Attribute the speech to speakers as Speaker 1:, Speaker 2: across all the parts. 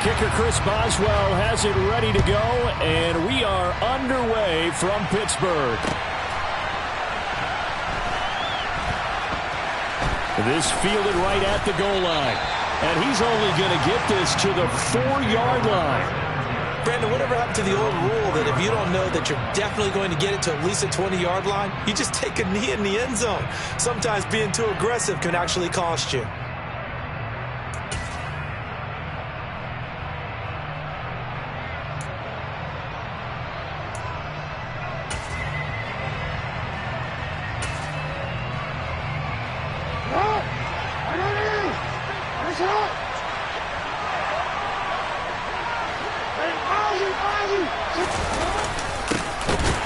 Speaker 1: Kicker Chris Boswell has it ready to go, and we are underway from Pittsburgh. This fielded right at the goal line, and he's only going to get this to the 4-yard line.
Speaker 2: Brandon, whatever happened to the old rule that if you don't know that you're definitely going to get it to at least the 20-yard line, you just take a knee in the end zone. Sometimes being too aggressive can actually cost you.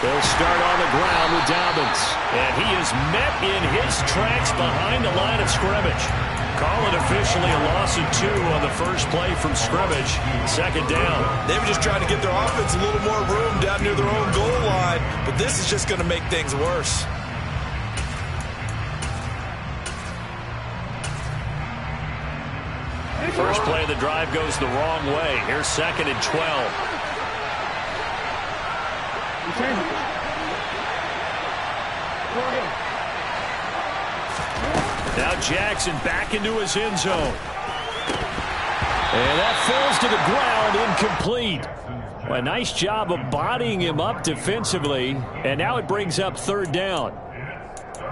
Speaker 1: They'll start on the ground with Dobbins. And he is met in his tracks behind the line of scrimmage. Call it officially a loss of 2 on the first play from scrimmage. Second down.
Speaker 2: They were just trying to get their offense a little more room down near their own goal line. But this is just going to make things worse.
Speaker 1: First play of the drive goes the wrong way. Here's 2nd and 12. Now Jackson back into his end zone. And that falls to the ground, incomplete. Well, a nice job of bodying him up defensively. And now it brings up 3rd down.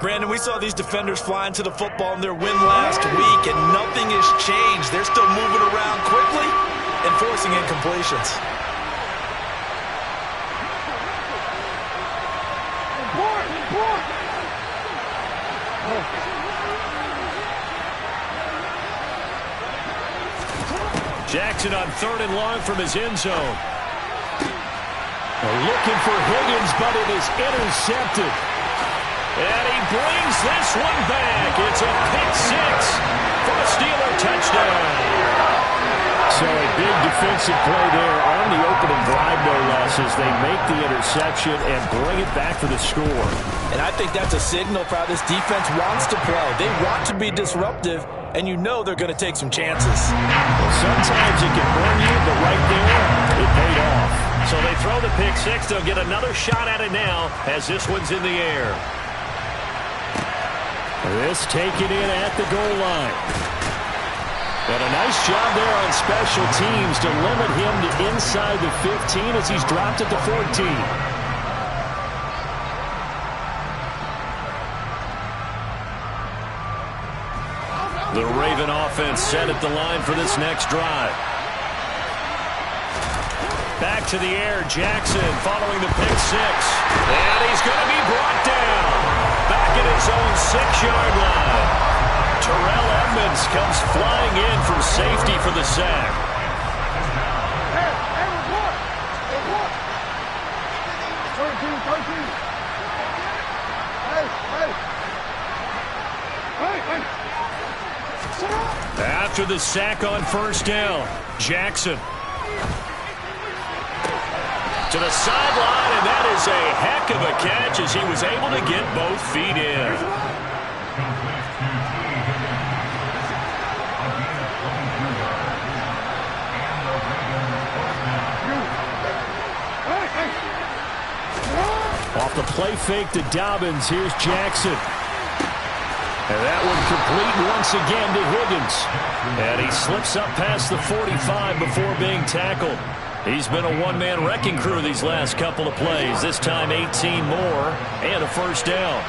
Speaker 2: Brandon, we saw these defenders flying to the football in their win last week, and nothing has changed. They're still moving around quickly and forcing incompletions.
Speaker 1: Jackson on 3rd and long from his end zone. Looking for Higgins, but it is intercepted. And he brings this one back. It's a pick-6 for a Steeler touchdown. So a big defensive play there on the opening drive, no less, as they make the interception and bring it back for the score.
Speaker 2: And I think that's a signal for how this defense wants to play. They want to be disruptive, and you know they're going to take some chances.
Speaker 1: Well, sometimes it can burn you, but right there, it paid off. So they throw the pick-6. They'll get another shot at it now as this one's in the air. This taken in at the goal line. And a nice job there on special teams to limit him to inside the 15 as he's dropped at the 14. The Raven offense set at the line for this next drive. Back to the air, Jackson following the pick-6. And he's going to be brought down. Back at his own 6-yard line. Terrell Edmonds comes flying in from safety for the sack. After the sack on 1st down, Jackson to the sideline, and that is a heck of a catch as he was able to get both feet in. Off the play fake to Dobbins, here's Jackson. And that one complete once again to Higgins. And he slips up past the 45 before being tackled. He's been a one-man wrecking crew these last couple of plays. This time 18 more and a 1st down.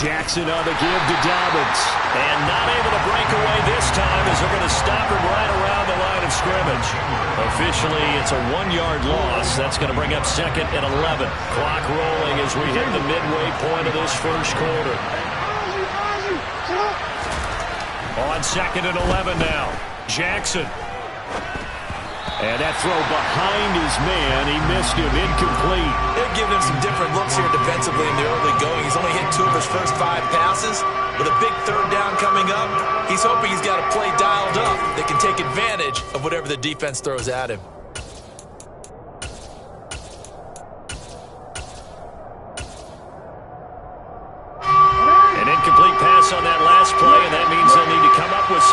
Speaker 1: Jackson on the give to Dobbins. And not able to break away this time as they're going to stop him right around the line of scrimmage. Officially, it's a 1-yard loss. That's going to bring up 2nd and 11. Clock rolling as we hit the midway point of this first quarter. On 2nd and 11 now. Jackson. And that throw behind his man, he missed him, incomplete.
Speaker 2: They're giving him some different looks here defensively in the early going. He's only hit 2 of his first 5 passes. With a big 3rd down coming up, he's hoping he's got a play dialed up that can take advantage of whatever the defense throws at him.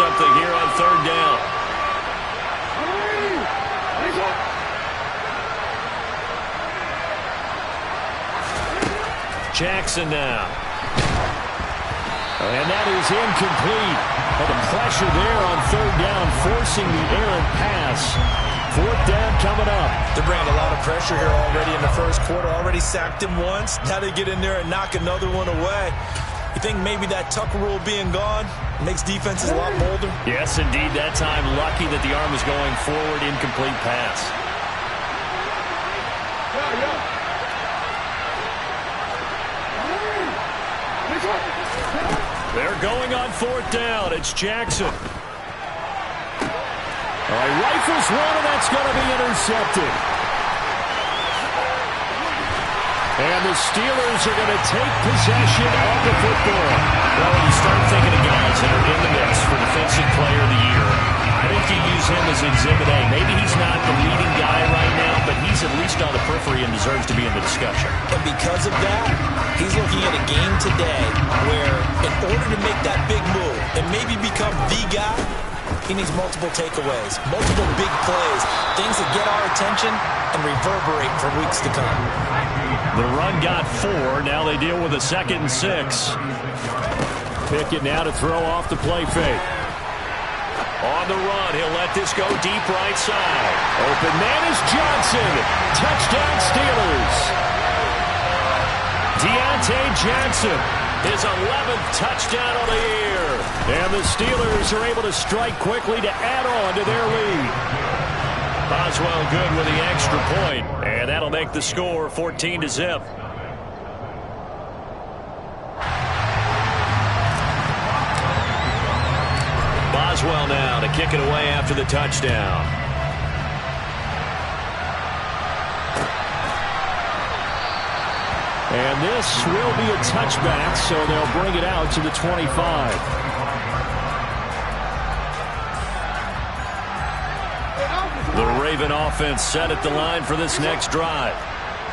Speaker 1: something here on third down. Jackson now. And that is incomplete. Well, the pressure there on third down, forcing the errant pass. Fourth down coming up.
Speaker 2: They're bringing a lot of pressure here already in the first quarter. Already sacked him once. Now they get in there and knock another one away. You think maybe that Tucker rule being gone makes defenses a lot bolder?
Speaker 1: Yes, indeed. That time, lucky that the arm was going forward. Incomplete pass. They're going on fourth down. It's Jackson. All right, rifles one, and that's going to be intercepted. And the Steelers are going to take possession of the football. Well, when you start thinking of guys that are in the mix for Defensive Player of the Year, I think you use him as Exhibit A. Maybe he's not the leading guy right now, but he's at least on the periphery and deserves to be in the discussion.
Speaker 2: And because of that, he's looking at a game today where in order to make that big move and maybe become the guy, he needs multiple takeaways, multiple big plays, things that get our attention and reverberate for weeks to come.
Speaker 1: The run got 4. Now they deal with a 2nd and 6. Pickett now to throw off the play fake. On the run, he'll let this go deep right side. Open man is Johnson. Touchdown Steelers. Deontay Johnson, his 11th touchdown of the year. And the Steelers are able to strike quickly to add on to their lead. Boswell good with the extra point, and that'll make the score 14-0. Boswell now to kick it away after the touchdown. And this will be a touchback, so they'll bring it out to the 25. The Raven offense set at the line for this next drive.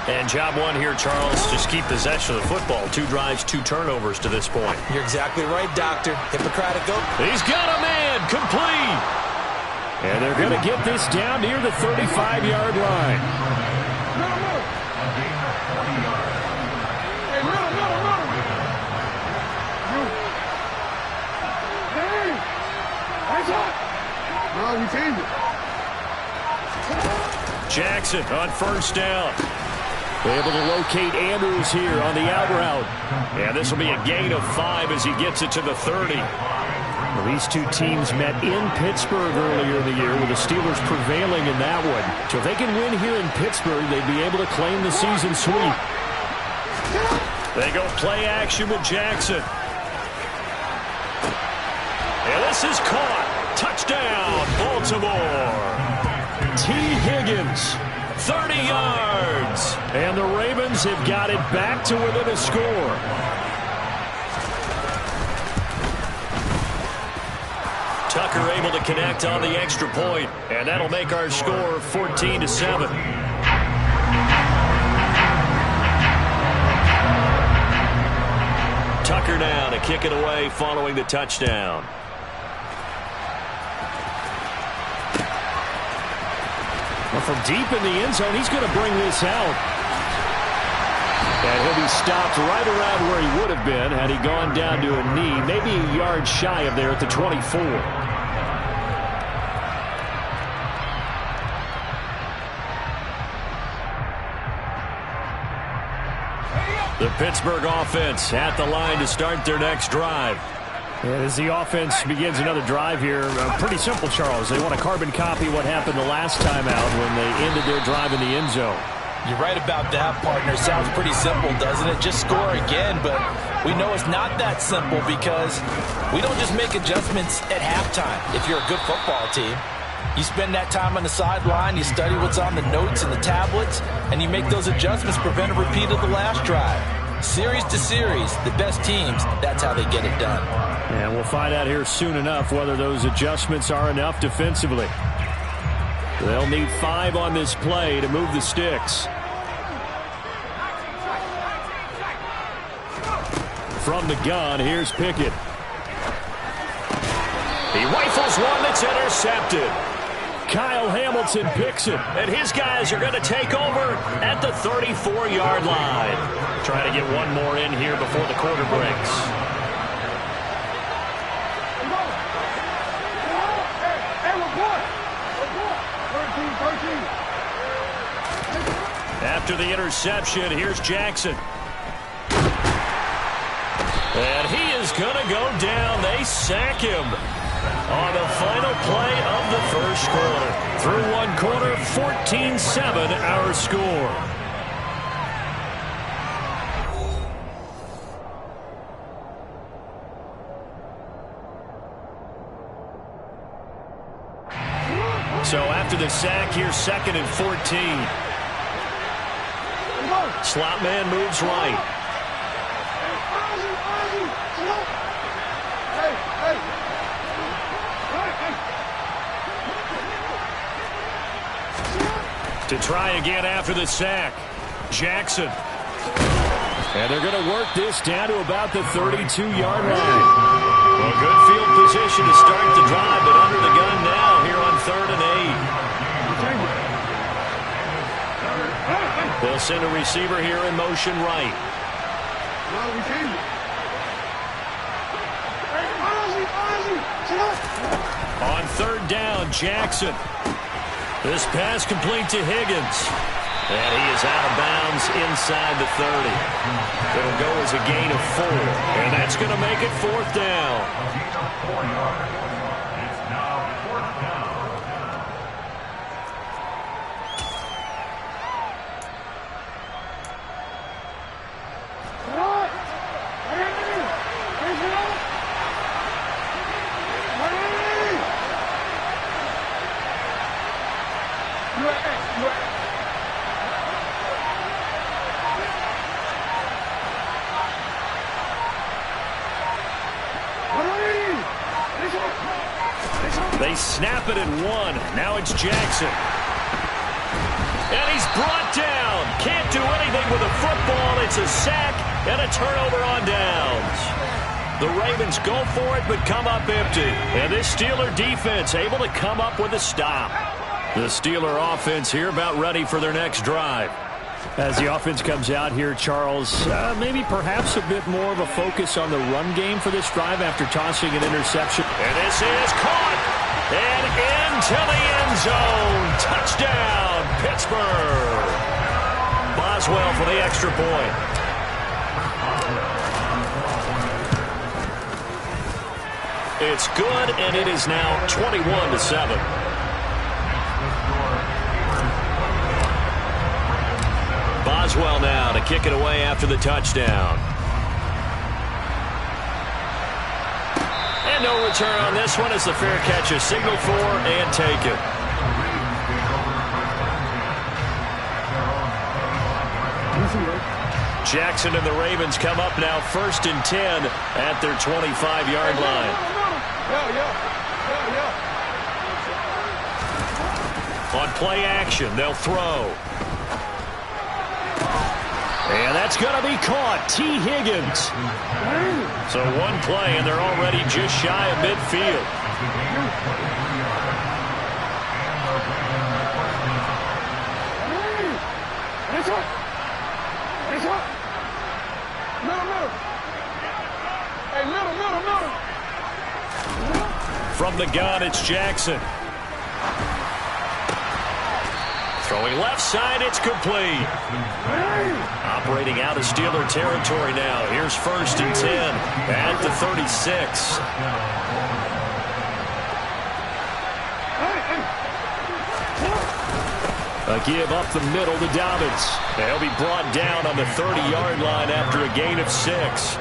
Speaker 1: And job one here, Charles, just keep possession of the football. 2 drives, 2 turnovers to this point.
Speaker 2: You're exactly right, Doctor. Hippocratic oath.
Speaker 1: He's got a man, complete. And they're going to get this down near the 35-yard line. Jackson on first down. Able to locate Andrews here on the out route. And this will be a gain of 5 as he gets it to the 30. Well, these two teams met in Pittsburgh earlier in the year with the Steelers prevailing in that one. So if they can win here in Pittsburgh, they'd be able to claim the season sweep. They go play action with Jackson. And this is caught. Touchdown, Baltimore. T. Higgins, 30 yards. And the Ravens have got it back to within a score. Tucker able to connect on the extra point, and that'll make our score 14-7. Tucker now to kick it away following the touchdown. Well, from deep in the end zone, he's going to bring this out. And he'll be stopped right around where he would have been had he gone down to a knee, maybe a yard shy of there at the 24. The Pittsburgh offense at the line to start their next drive. And as the offense begins another drive here, pretty simple, Charles. They want to carbon copy what happened the last time out when they ended their drive in the end zone.
Speaker 2: You're right about that, partner. Sounds pretty simple, doesn't it? Just score again, but we know it's not that simple because we don't just make adjustments at halftime if you're a good football team. You spend that time on the sideline, you study what's on the notes and the tablets, and you make those adjustments, prevent a repeat of the last drive. Series to series, the best teams, that's how they get it done.
Speaker 1: And we'll find out here soon enough whether those adjustments are enough defensively. They'll need 5 on this play to move the sticks. From the gun, here's Pickett. He He rifles one that's intercepted. Kyle Hamilton picks it, and his guys are going to take over at the 34-yard line. Trying to get one more in here before the quarter breaks. After the interception, here's Jackson. And he is going to go down. They sack him on the final play of the first quarter. Through one quarter, 14-7 our score. So after the sack, here's 2nd and 14. Slot man moves right. To try again after the sack. Jackson. And they're going to work this down to about the 32-yard line. Well, good field position to start the drive, but under the gun now here on 3rd and 8. They'll send a receiver here in motion right. On 3rd down, Jackson. This pass complete to Higgins. And he is out of bounds inside the 30. It'll go as a gain of 4. And that's going to make it 4th down. They snap it at 1. Now it's Jackson. And he's brought down. Can't do anything with a football. It's a sack and a turnover on downs. The Ravens go for it but come up empty. And this Steeler defense able to come up with a stop. The Steeler offense here about ready for their next drive. As the offense comes out here, Charles, maybe perhaps a bit more of a focus on the run game for this drive after tossing an interception. And this is caught and into the end zone. Touchdown, Pittsburgh. Boswell for the extra point. It's good, and it is now 21-7. Boswell now to kick it away after the touchdown. And no return on this one as the fair catch is signaled for and taken. Jackson and the Ravens come up now 1st and 10 at their 25-yard line. On play action, they'll throw. And that's going to be caught. T. Higgins. So one play, and they're already just shy of midfield. From the gun, it's Jackson. Throwing left side, it's complete. Operating out of Steeler territory now. Here's 1st and 10 at the 36. A give up the middle to Dobbins. They'll be brought down on the 30-yard line after a gain of 6.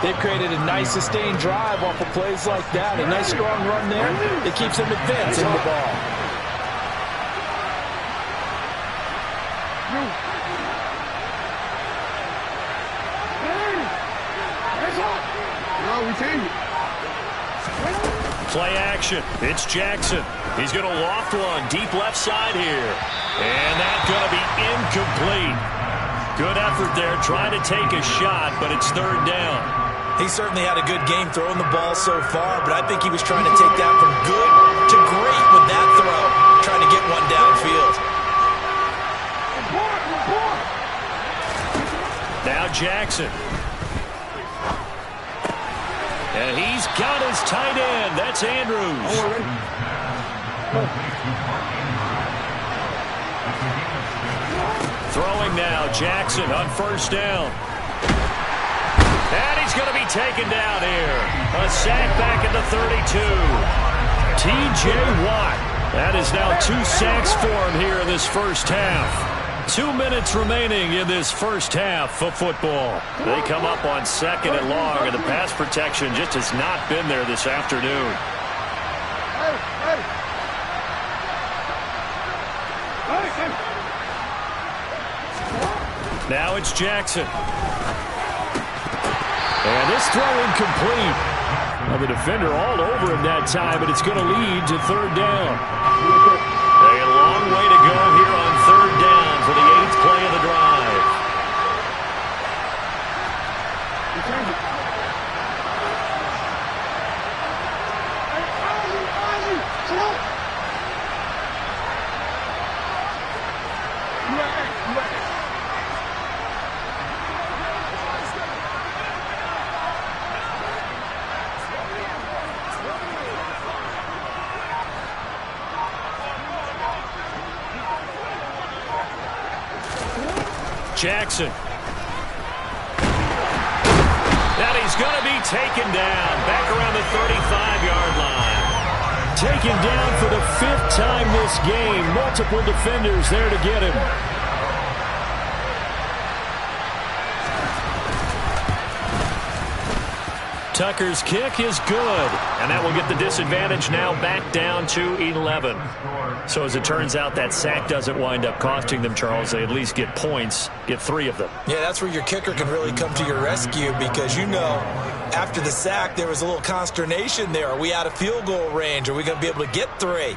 Speaker 3: They've created a nice sustained drive off of plays like that. A nice strong run there. It keeps them advancing the ball.
Speaker 1: Play action. It's Jackson. He's going to loft one deep left side here. And that's going to be incomplete. Good effort there trying to take a shot, but it's 3rd down.
Speaker 2: He certainly had a good game throwing the ball so far, but I think he was trying to take that from good to great with that throw, trying to get one downfield.
Speaker 1: Now Jackson. And he's got his tight end. That's Andrews. Throwing now, Jackson on first down. And he's going to be taken down here. A sack back at the 32. T.J. Watt. That is now 2 sacks for him here in this first half. 2 minutes remaining in this first half of football. They come up on second and long, and the pass protection just has not been there this afternoon. Now it's Jackson. And this throw incomplete. Well, the defender all over him that time, but it's going to lead to third down. A long way to go here on third down for the 8th play of the drive. Jackson. And he's going to be taken down back around the 35-yard line. Taken down for the 5th time this game. Multiple defenders there to get him. Tucker's kick is good, and that will get the disadvantage now back down to 11. So as it turns out, that sack doesn't wind up costing them, Charles. They at least get points, get 3 of them.
Speaker 2: Yeah, that's where your kicker can really come to your rescue because, you know, after the sack, there was a little consternation there. Are we out of field goal range? Are we going to be able to get 3?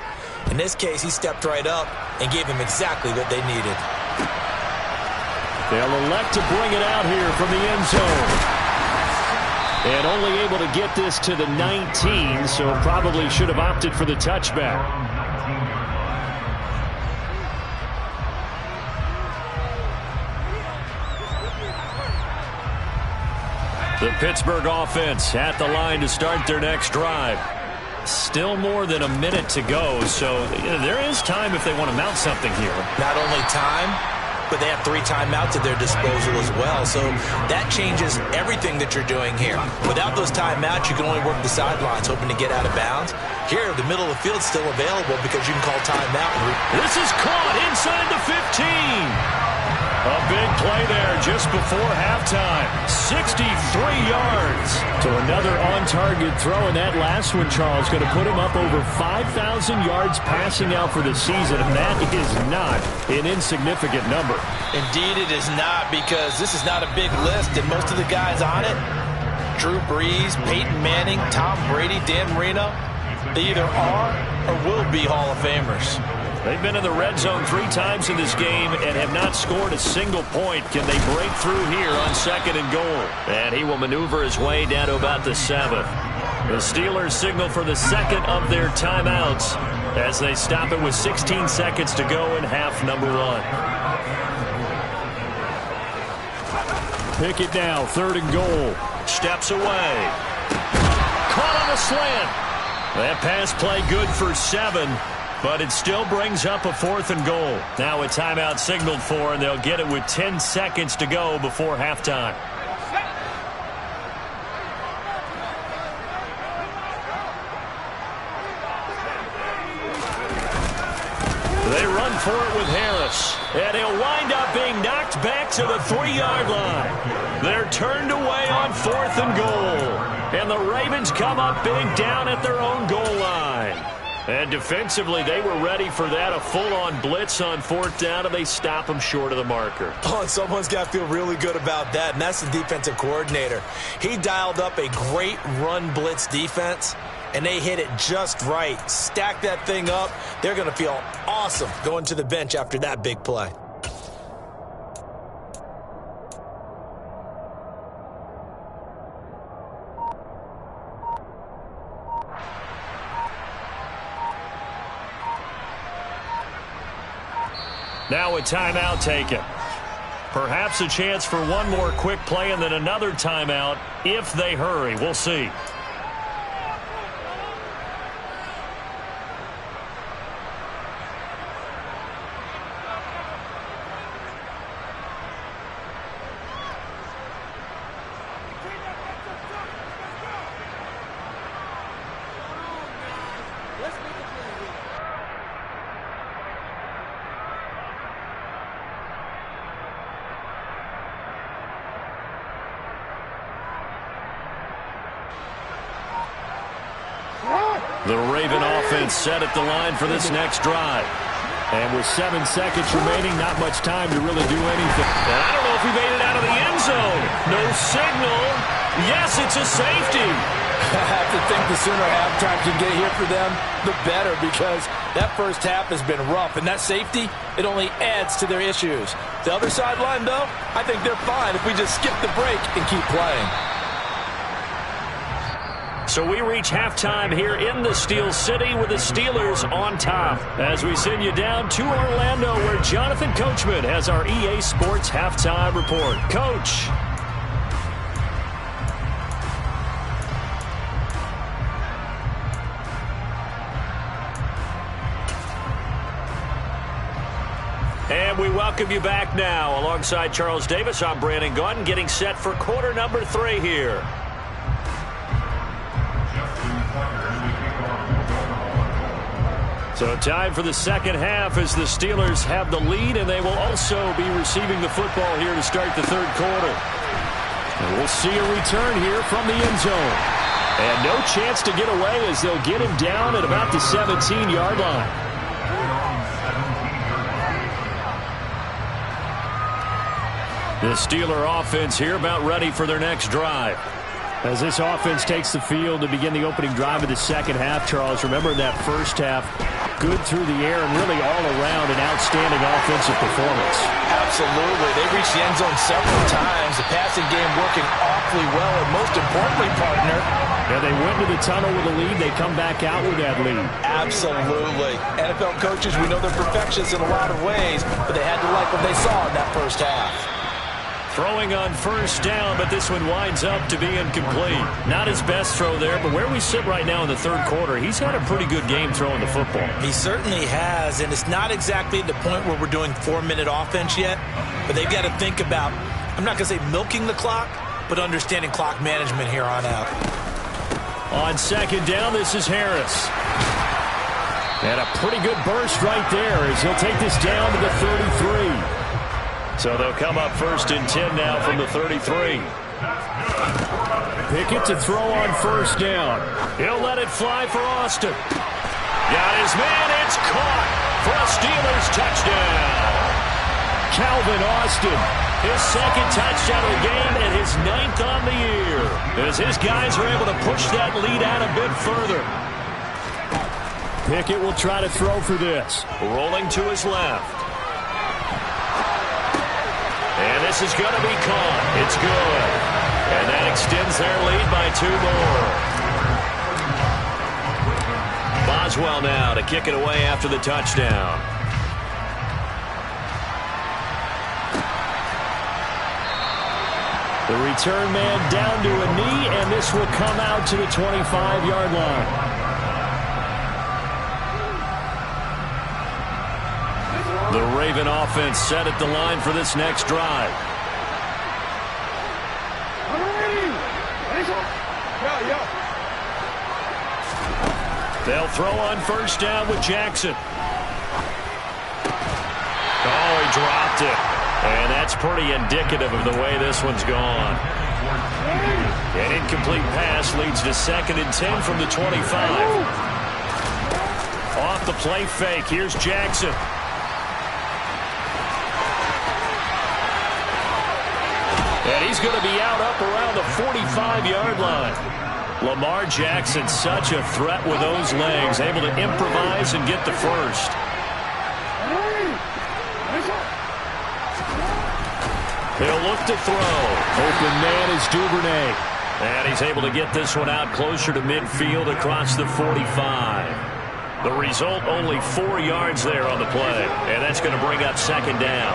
Speaker 2: In this case, he stepped right up and gave them exactly what they needed.
Speaker 1: They'll elect to bring it out here from the end zone. And only able to get this to the 19, so probably should have opted for the touchback. The Pittsburgh offense at the line to start their next drive. Still more than a minute to go, so there is time if they want to mount something here.
Speaker 2: Not only time, but they have 3 timeouts at their disposal as well. So that changes everything that you're doing here. Without those timeouts, you can only work the sidelines, hoping to get out of bounds. Here, the middle of the field's still available because you can call timeout.
Speaker 1: This is caught inside the 15. A big play there just before halftime. 63 yards to another on-target throw, and that last one, Charles, going to put him up over 5,000 yards passing out for the season, and that is not an insignificant number.
Speaker 3: Indeed it is not, because this is not a big list, and most of the guys on it, Drew Brees, Peyton Manning, Tom Brady, Dan Marino, they either are or will be Hall of Famers.
Speaker 1: They've been in the red zone 3 times in this game and have not scored a single point. Can they break through here on 2nd and goal? And he will maneuver his way down to about the 7th. The Steelers signal for the 2nd of their timeouts as they stop it with 16 seconds to go in half number 1. Pick it now, 3rd and goal. Steps away. Caught on a slant. That pass play good for 7. But it still brings up a 4th and goal. Now a timeout signaled for, and they'll get it with 10 seconds to go before halftime. They run for it with Harris. And he'll wind up being knocked back to the 3-yard line. They're turned away on 4th and goal. And the Ravens come up big down at their own goal line. And defensively, they were ready for that, a full-on blitz on 4th down, and they stop them short of the marker.
Speaker 2: Oh, and someone's got to feel really good about that, and that's the defensive coordinator. He dialed up a great run blitz defense, and they hit it just right. Stack that thing up. They're going to feel awesome going to the bench after that big play.
Speaker 1: Now a timeout taken. Perhaps a chance for one more quick play and then another timeout if they hurry. We'll see. The Raven offense set at the line for this next drive. And with 7 seconds remaining, not much time to really do anything. And I don't know if he made it out of the end zone. No signal. Yes, it's a safety.
Speaker 3: I have to think the sooner halftime can get here for them, the better, because that first half has been rough. And that safety, it only adds to their issues. The other sideline, though, I think they're fine if we just skip the break and keep playing.
Speaker 1: So we reach halftime here in the Steel City with the Steelers on top. As we send you down to Orlando, where Jonathan Coachman has our EA Sports Halftime Report. Coach. And we welcome you back now. Alongside Charles Davis, I'm Brandon Gaudin, getting set for quarter number 3 here. So time for the second half as the Steelers have the lead, and they will also be receiving the football here to start the third quarter. And we'll see a return here from the end zone. And no chance to get away as they'll get him down at about the 17-yard line. The Steeler offense here about ready for their next drive. As this offense takes the field to begin the opening drive of the second half, Charles, remember that first half, good through the air and really all around an outstanding offensive performance.
Speaker 3: Absolutely. They reached the end zone several times. The passing game working awfully well, and most importantly, partner,
Speaker 1: yeah, they went to the tunnel with a lead. They come back out with that lead.
Speaker 3: Absolutely. NFL coaches, we know they're perfectionists in a lot of ways, but they had to like what they saw in that first half.
Speaker 1: Throwing on first down, but this one winds up to be incomplete. Not his best throw there, but where we sit right now in the third quarter, he's had a pretty good game throwing the football.
Speaker 3: He certainly has, and it's not exactly the point where we're doing 4-minute offense yet, but they've got to think about, I'm not going to say milking the clock, but understanding clock management here on out.
Speaker 1: On second down, this is Harris. And a pretty good burst right there as he'll take this down to the 33. So they'll come up first and 10 now from the 33. Pickett to throw on first down. He'll let it fly for Austin. Got his man. It's caught for a Steelers touchdown. Calvin Austin, his second touchdown of the game and his 9th on the year. As his guys are able to push that lead out a bit further. Pickett will try to throw for this. Rolling to his left. And this is going to be caught. It's good. And that extends their lead by 2 more. Boswell now to kick it away after the touchdown. The return man down to a knee, and this will come out to the 25-yard line. The Raven offense set at the line for this next drive. They'll throw on first down with Jackson. Oh, he dropped it. And that's pretty indicative of the way this one's gone. An incomplete pass leads to 2nd and 10 from the 25. Off the play fake, here's Jackson. And he's going to be out up around the 45-yard line. Lamar Jackson, such a threat with those legs, able to improvise and get the first. He'll look to throw. Open man is Duvernay. And he's able to get this one out closer to midfield across the 45. The result, only 4 yards there on the play. And that's going to bring up second down.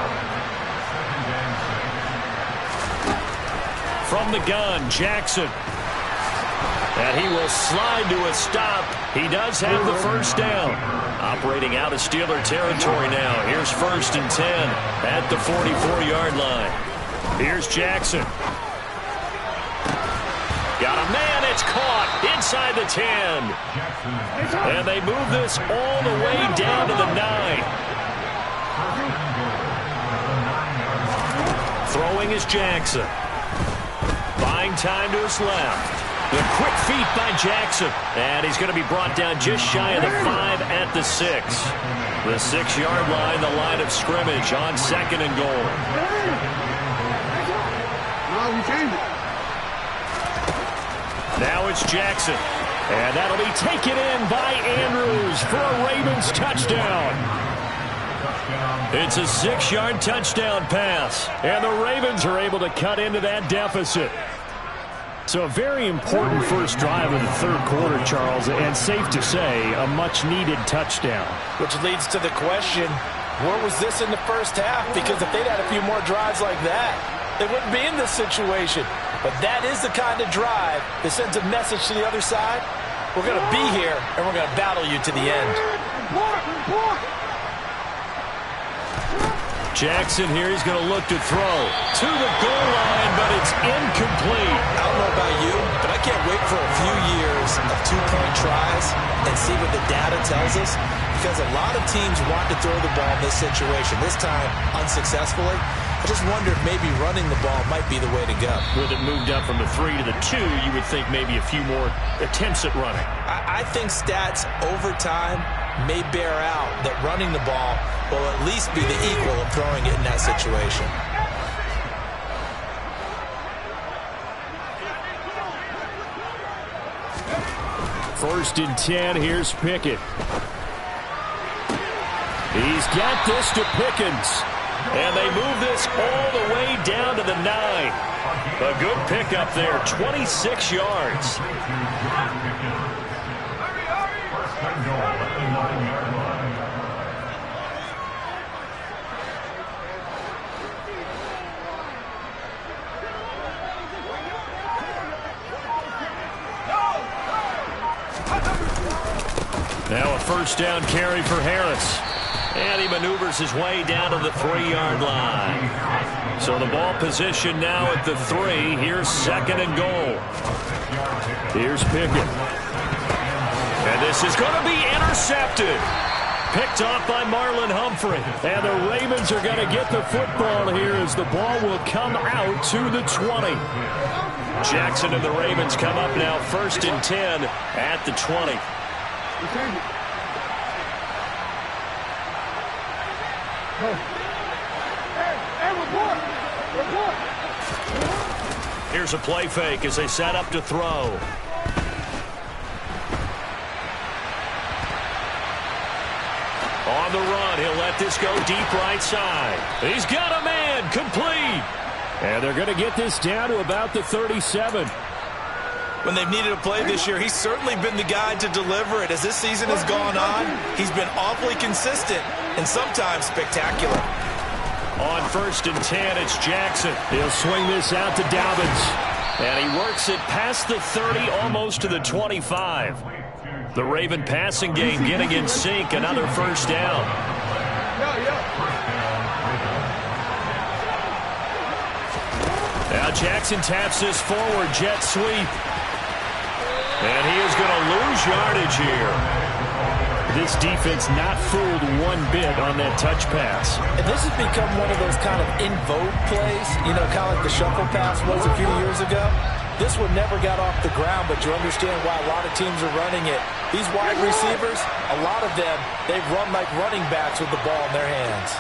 Speaker 1: From the gun, Jackson. And he will slide to a stop. He does have the first down. Operating out of Steeler territory now. Here's 1st and 10 at the 44-yard line. Here's Jackson. Got a man, it's caught inside the 10. And they move this all the way down to the 9. Throwing is Jackson. Buying time to his left. The quick feet by Jackson. And he's going to be brought down just shy of the 5 at the 6. The 6-yard line, the line of scrimmage on 2nd and goal. Now it's Jackson. And that'll be taken in by Andrews for a Ravens touchdown. It's a 6-yard touchdown pass. And the Ravens are able to cut into that deficit. So a very important first drive of the third quarter, Charles, and safe to say, a much-needed touchdown.
Speaker 3: Which leads to the question, where was this in the first half? Because if they'd had a few more drives like that, they wouldn't be in this situation. But that is the kind of drive that sends a message to the other side. We're going to be here, and we're going to battle you to the end.
Speaker 1: Jackson here, he's going to look to throw to the goal line, but it's incomplete.
Speaker 2: I don't know about you, but I can't wait for a few years of two-point tries and see what the data tells us, because a lot of teams want to throw the ball in this situation, this time unsuccessfully. I just wonder if maybe running the ball might be the way to go.
Speaker 1: With it moved up from the 3 to the 2, you would think maybe a few more attempts at running.
Speaker 2: I think stats over time may bear out that running the ball will at least be the equal of throwing it in that situation.
Speaker 1: First and 10, here's Pickett. He's got this to Pickens. And they move this all the way down to the 9. A good pickup there, 26 yards. Now a first down carry for Harris. And he maneuvers his way down to the 3-yard line. So the ball position now at the 3. Here's 2nd and goal. Here's Pickett. And this is going to be intercepted. Picked off by Marlon Humphrey. And the Ravens are going to get the football here as the ball will come out to the 20. Jackson and the Ravens come up now 1st and 10 at the 20. Here's a play fake as they set up to throw. On the run, he'll let this go deep right side. He's got a man, complete. And they're going to get this down to about the 37.
Speaker 2: When they've needed a play this year, he's certainly been the guy to deliver it. As this season has gone on, he's been awfully consistent and sometimes spectacular.
Speaker 1: On 1st and 10, it's Jackson. He'll swing this out to Dobbins. And he works it past the 30, almost to the 25. The Raven passing game getting in sync. Another first down. Now Jackson taps this forward jet sweep. And he is going to lose yardage here. This defense not fooled one bit on that touch pass.
Speaker 3: And this has become one of those kind of in vogue plays, you know, kind of like the shuffle pass was a few years ago. This one never got off the ground, but you understand why a lot of teams are running it. These wide receivers, a lot of them, they've run like running backs with the ball in their hands.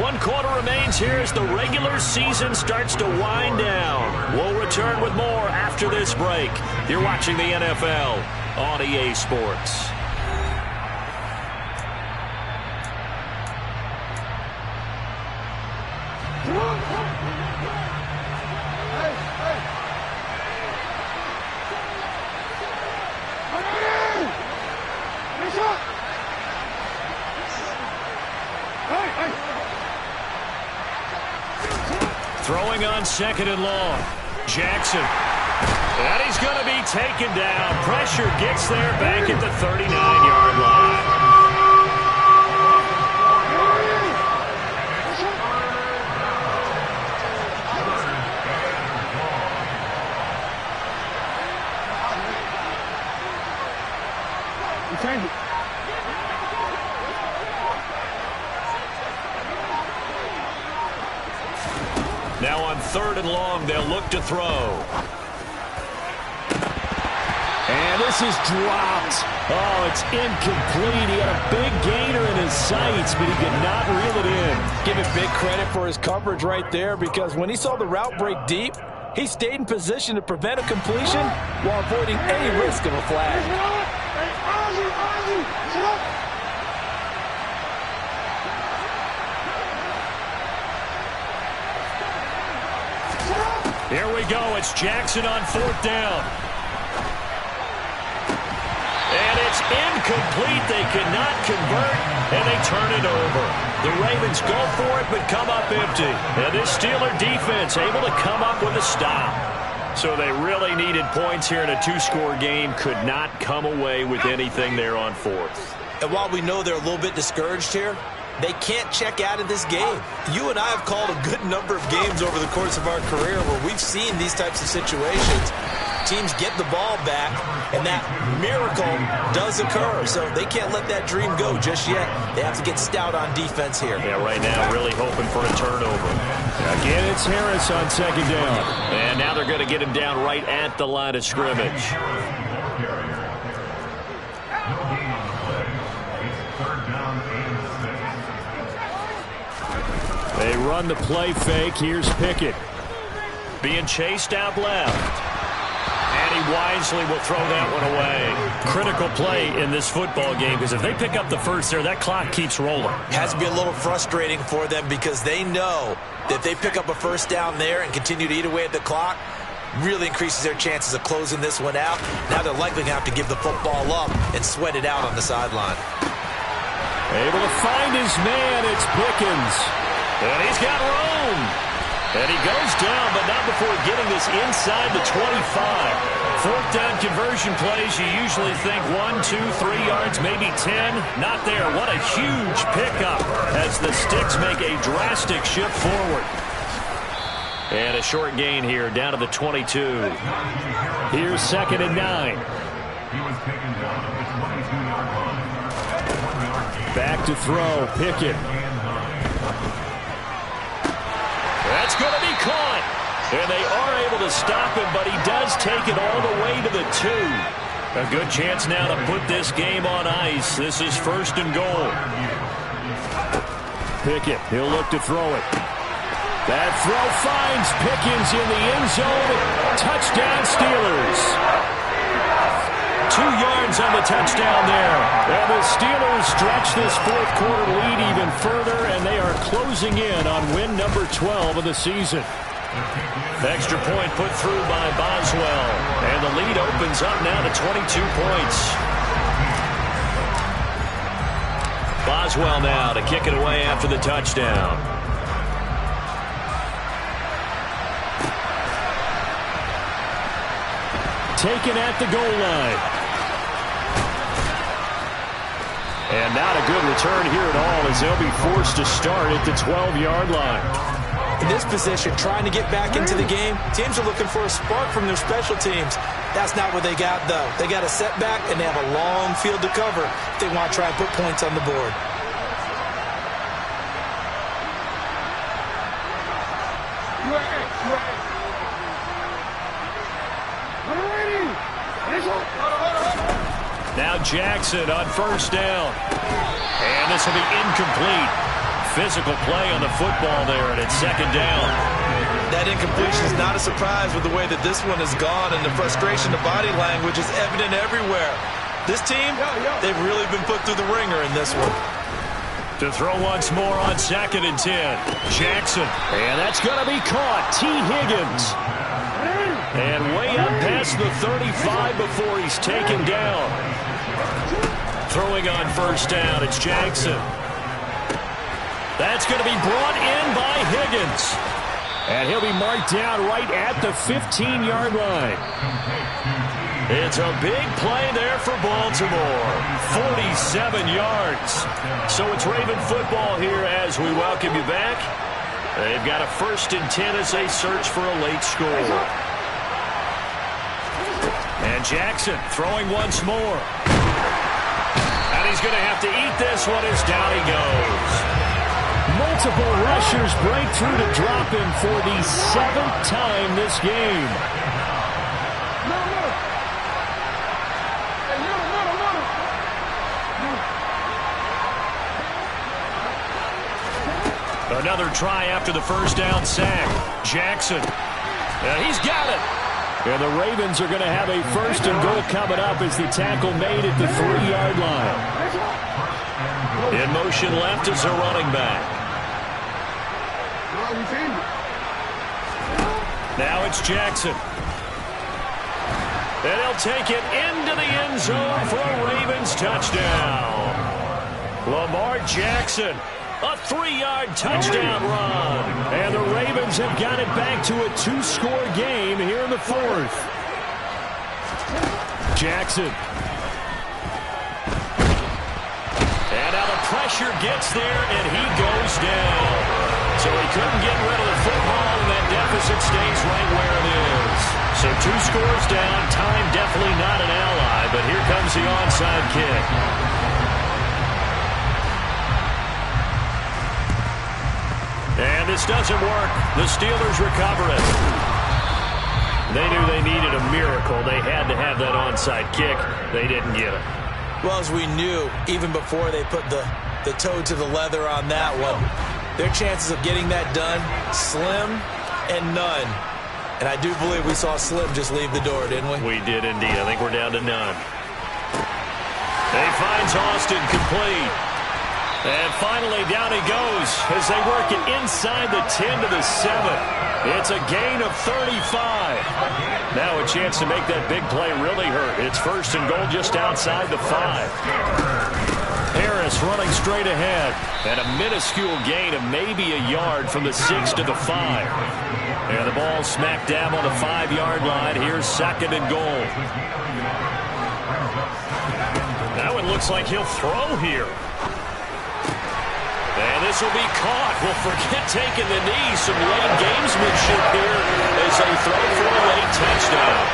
Speaker 1: One quarter remains here as the regular season starts to wind down. We'll return with more after this break. You're watching the NFL on EA Sports. Throwing on 2nd and long. Jackson. And he's going to be taken down. Pressure gets there back at the 39-yard line. Now on 3rd and long, they'll look to throw. And this is dropped. Oh, it's incomplete. He had a big gainer in his sights, but he could not reel it in.
Speaker 3: Give him big credit for his coverage right there, because when he saw the route break deep, he stayed in position to prevent a completion while avoiding any risk of a flag.
Speaker 1: Here we go. It's Jackson on 4th down. And it's incomplete. They cannot convert, and they turn it over. The Ravens go for it, but come up empty. And this Steeler defense able to come up with a stop. So they really needed points here in a 2-score game. Could not come away with anything there on 4th.
Speaker 2: And while we know they're a little bit discouraged here, they can't check out of this game. You and I have called a good number of games over the course of our career where we've seen these types of situations. Teams get the ball back, and that miracle does occur. So they can't let that dream go just yet. They have to get stout on defense here.
Speaker 1: Yeah, right now really hoping for a turnover. Again, it's Harris on 2nd down. And now they're going to get him down right at the line of scrimmage. They run the play fake. Here's Pickett. Being chased out left. And he wisely will throw that one away. Critical play in this football game, because if they pick up the first there, that clock keeps rolling.
Speaker 2: Has to be a little frustrating for them, because they know that if they pick up a first down there and continue to eat away at the clock, really increases their chances of closing this one out. Now they're likely going to have to give the football up and sweat it out on the sideline.
Speaker 1: Able to find his man. It's Pickens. And he's got room. And he goes down, but not before getting this inside the 25. 4th down conversion plays, you usually think 1, 2, 3 yards, maybe 10. Not there. What a huge pickup as the Sticks make a drastic shift forward. And a short gain here, down to the 22. Here's 2nd and 9. Back to throw, Pickett. That's going to be caught. And they are able to stop him, but he does take it all the way to the 2. A good chance now to put this game on ice. This is 1st and goal. Pickett, he'll look to throw it. That throw finds Pickens in the end zone. Touchdown, Steelers. 2 yards on the touchdown there. And the Steelers stretch this 4th quarter lead even further, and they are closing in on win number 12 of the season. Extra point put through by Boswell, and the lead opens up now to 22 points. Boswell now to kick it away after the touchdown. Taken at the goal line. And not a good return here at all, as they'll be forced to start at the 12-yard line.
Speaker 2: In this position, trying to get back into the game, teams are looking for a spark from their special teams. That's not what they got, though. They got a setback, and they have a long field to cover if they want to try and put points on the board.
Speaker 1: Now Jackson on 1st down. And this will be incomplete. Physical play on the football there, and it's 2nd down.
Speaker 2: That incompletion is not a surprise with the way that this one has gone, and the frustration, the body language is evident everywhere. This team, they've really been put through the ringer in this one.
Speaker 1: To throw once more on 2nd and 10. Jackson. And that's going to be caught. T. Higgins. And way up past the 35 before he's taken down. Throwing on 1st down, it's Jackson. That's going to be brought in by Higgins. And he'll be marked down right at the 15-yard line. It's a big play there for Baltimore. 47 yards. So it's Raven football here as we welcome you back. They've got a 1st and 10 as they search for a late score. And Jackson throwing once more. And he's going to have to eat this one as down he goes. Multiple rushers break through to drop him for the 7th time this game. Another try after the first down sack. Jackson. He's got it. And the Ravens are going to have a 1st and goal coming up as the tackle made at the 3-yard line. In motion left is a running back. Now it's Jackson. And he'll take it into the end zone for a Ravens touchdown. Lamar Jackson. A 3-yard touchdown run. And the Ravens have got it back to a 2-score game here in the 4th. Jackson. And now the pressure gets there, and he goes down. So he couldn't get rid of the football, and that deficit stays right where it is. So 2 scores down. Time definitely not an ally, but here comes the onside kick. And this doesn't work. The Steelers recover it. They knew they needed a miracle. They had to have that onside kick. They didn't get it.
Speaker 3: Well, as we knew, even before they put the toe to the leather on that one, their chances of getting that done, slim and none. And I do believe we saw Slim just leave the door, didn't we?
Speaker 1: We did indeed. I think we're down to none. He finds Austin complete. And finally, down he goes as they work it inside the 10 to the 7. It's a gain of 35. Now a chance to make that big play really hurt. It's 1st and goal just outside the 5. Harris running straight ahead. And a minuscule gain of maybe a yard from the 6 to the 5. And the ball smack dab on the 5-yard line. Here's 2nd and goal. Now it looks like he'll throw here. And this will be caught. Well, forget taking the knee. Some late gamesmanship here as they throw for a late touchdown.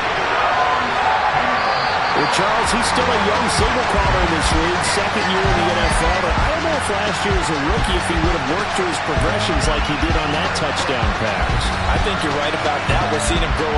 Speaker 1: Well, Charles, he's still a young signal caller in this league, 2nd year in the NFL. But I don't know if last year as a rookie if he would have worked through his progressions like he did on that touchdown pass.
Speaker 3: I think you're right about that. We're seeing him grow